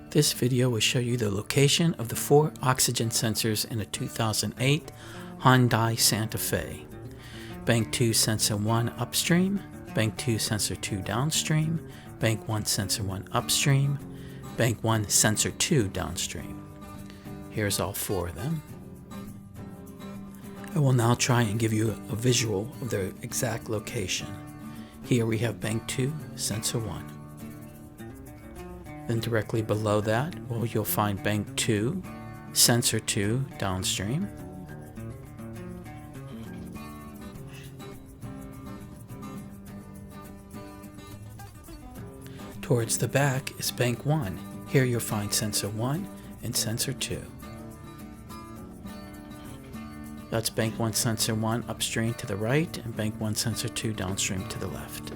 This video will show you the location of the 4 oxygen sensors in a 2008 Hyundai Sante Fe. Bank 2 sensor 1 upstream, Bank 2 sensor 2 downstream, Bank 1 sensor 1 upstream, Bank 1 sensor 2 downstream. Here's all 4 of them. I will now try and give you a visual of their exact location. Here we have Bank 2 sensor 1. Then directly below that, you'll find Bank 2, Sensor 2 downstream. Towards the back is Bank 1. Here you'll find Sensor 1 and Sensor 2. That's Bank 1 Sensor 1 upstream to the right and Bank 1 Sensor 2 downstream to the left.